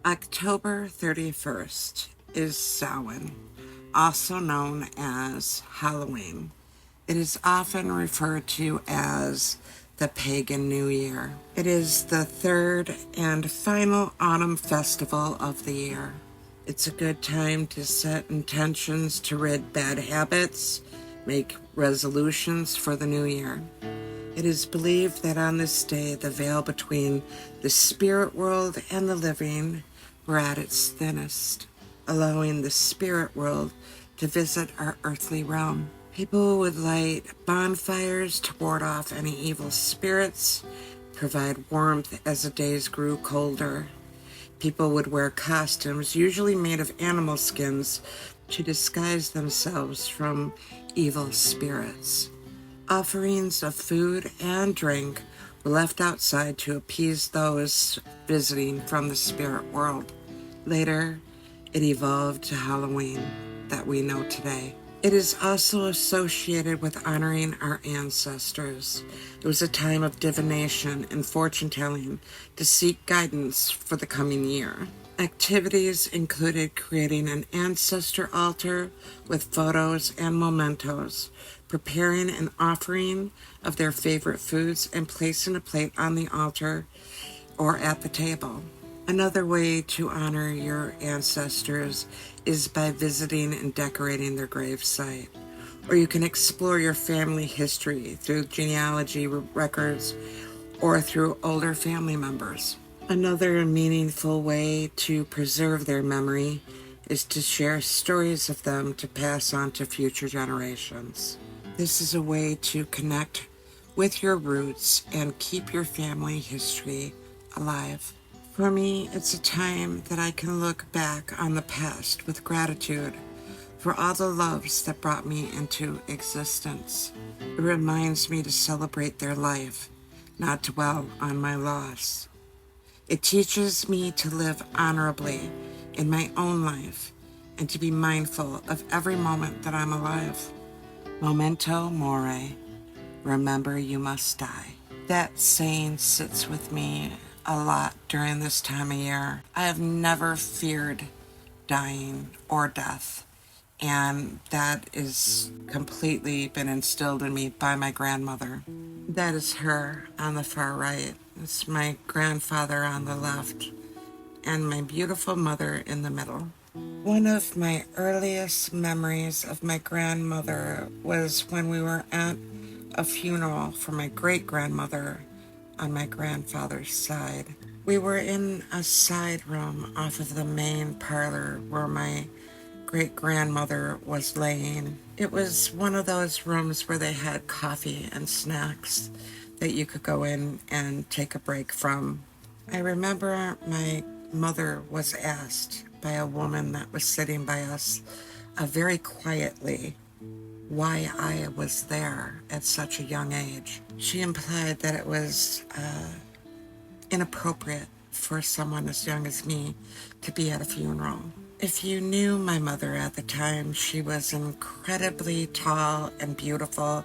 October 31st is Samhain, also known as Halloween. It is often referred to as the Pagan New Year. It is the third and final autumn festival of the year. It's a good time to set intentions to rid bad habits, make resolutions for the new year. It is believed that on this day, the veil between the spirit world and the living were at its thinnest, allowing the spirit world to visit our earthly realm. People would light bonfires to ward off any evil spirits, provide warmth as the days grew colder. People would wear costumes, usually made of animal skins, to disguise themselves from evil spirits. Offerings of food and drink were left outside to appease those visiting from the spirit world. Later, it evolved to Halloween that we know today. It is also associated with honoring our ancestors. It was a time of divination and fortune-telling to seek guidance for the coming year. Activities included creating an ancestor altar with photos and mementos, preparing an offering of their favorite foods, and placing a plate on the altar or at the table. Another way to honor your ancestors is by visiting and decorating their gravesite. Or you can explore your family history through genealogy records or through older family members. Another meaningful way to preserve their memory is to share stories of them to pass on to future generations. This is a way to connect with your roots and keep your family history alive. For me, it's a time that I can look back on the past with gratitude for all the loves that brought me into existence. It reminds me to celebrate their life, not dwell on my loss. It teaches me to live honorably in my own life and to be mindful of every moment that I'm alive. Memento mori, remember you must die. That saying sits with me a lot during this time of year. I have never feared dying or death, and that is completely been instilled in me by my grandmother. That is her on the far right. It's my grandfather on the left, and my beautiful mother in the middle. One of my earliest memories of my grandmother was when we were at a funeral for my great-grandmother on my grandfather's side. We were in a side room off of the main parlor where my great-grandmother was laying. It was one of those rooms where they had coffee and snacks that you could go in and take a break from. I remember my mother was asked by a woman that was sitting by us very quietly why I was there at such a young age. She implied that it was inappropriate for someone as young as me to be at a funeral. If you knew my mother at the time, she was incredibly tall and beautiful,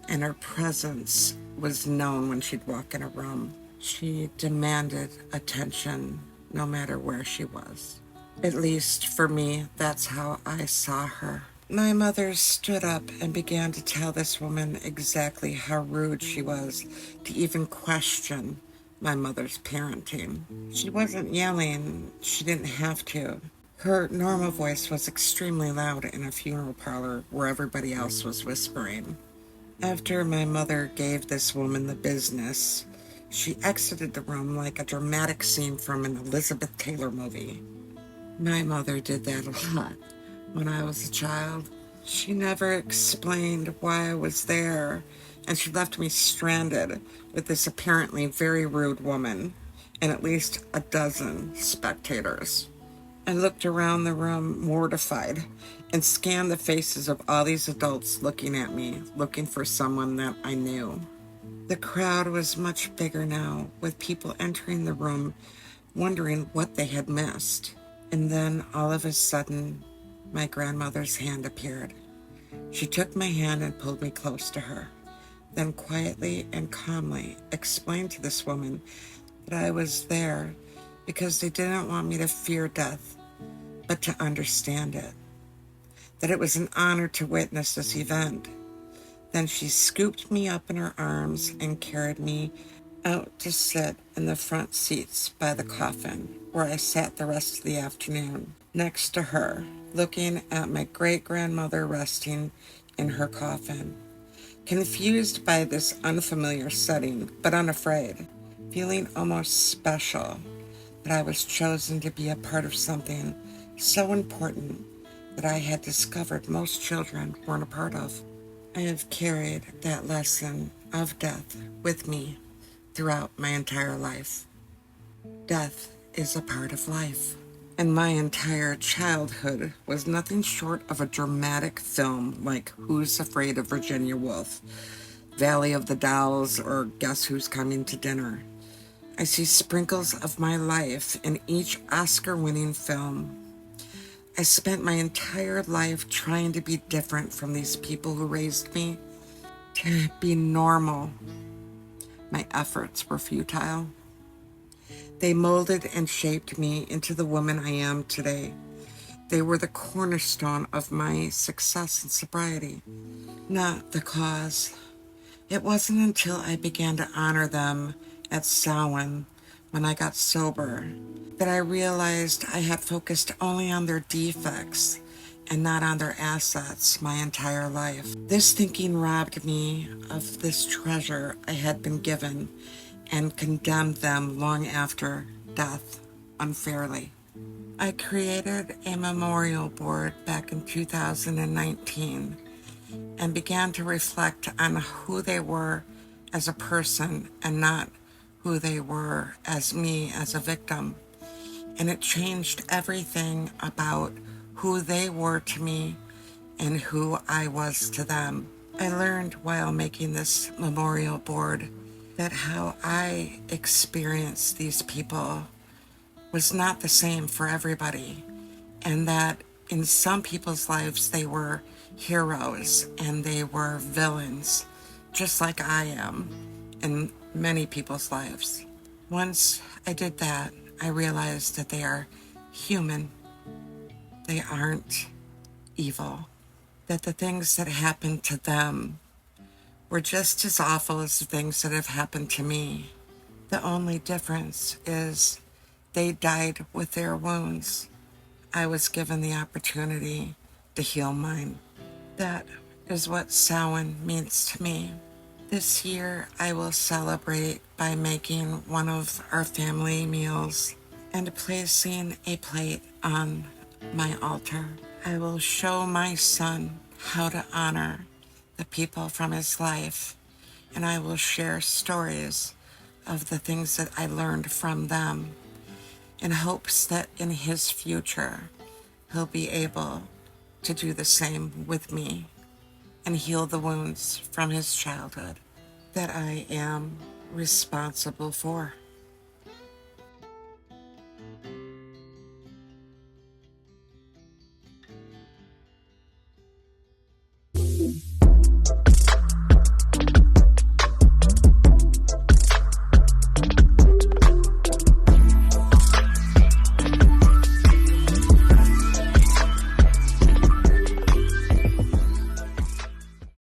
and her presence was known when she'd walk in a room. She demanded attention no matter where she was. At least for me, that's how I saw her. My mother stood up and began to tell this woman exactly how rude she was to even question my mother's parenting. She wasn't yelling, she didn't have to. Her normal voice was extremely loud in a funeral parlor where everybody else was whispering. After my mother gave this woman the business, she exited the room like a dramatic scene from an Elizabeth Taylor movie. My mother did that a lot when I was a child. She never explained why I was there, and she left me stranded with this apparently very rude woman and at least a dozen spectators. I looked around the room mortified and scanned the faces of all these adults looking at me, looking for someone that I knew. The crowd was much bigger now, with people entering the room wondering what they had missed. And then, all of a sudden, my grandmother's hand appeared. She took my hand and pulled me close to her, then quietly and calmly explained to this woman that I was there because they didn't want me to fear death, but to understand it. That it was an honor to witness this event. Then she scooped me up in her arms and carried me out to sit in the front seats by the coffin, where I sat the rest of the afternoon, next to her, looking at my great-grandmother resting in her coffin, confused by this unfamiliar setting, but unafraid, feeling almost special that I was chosen to be a part of something so important that I had discovered most children weren't a part of. I have carried that lesson of death with me throughout my entire life. Death is a part of life. And my entire childhood was nothing short of a dramatic film like Who's Afraid of Virginia Woolf, Valley of the Dolls, or Guess Who's Coming to Dinner. I see sprinkles of my life in each Oscar-winning film. I spent my entire life trying to be different from these people who raised me, to be normal. My efforts were futile. They molded and shaped me into the woman I am today. They were the cornerstone of my success and sobriety, not the cause. It wasn't until I began to honor them at Samhain, when I got sober, that I realized I had focused only on their defects and not on their assets my entire life. This thinking robbed me of this treasure I had been given and condemned them long after death unfairly. I created a memorial board back in 2019 and began to reflect on who they were as a person and not who they were as me as a victim. And it changed everything about who they were to me and who I was to them. I learned while making this memorial board that how I experienced these people was not the same for everybody, and that in some people's lives they were heroes and they were villains, just like I am in many people's lives. Once I did that, I realized that they are human. They aren't evil. That the things that happened to them were just as awful as the things that have happened to me. The only difference is they died with their wounds. I was given the opportunity to heal mine. That is what Samhain means to me. This year, I will celebrate by making one of our family meals and placing a plate on my altar. I will show my son how to honor the people from his life, and I will share stories of the things that I learned from them in hopes that in his future, he'll be able to do the same with me and heal the wounds from his childhood that I am responsible for.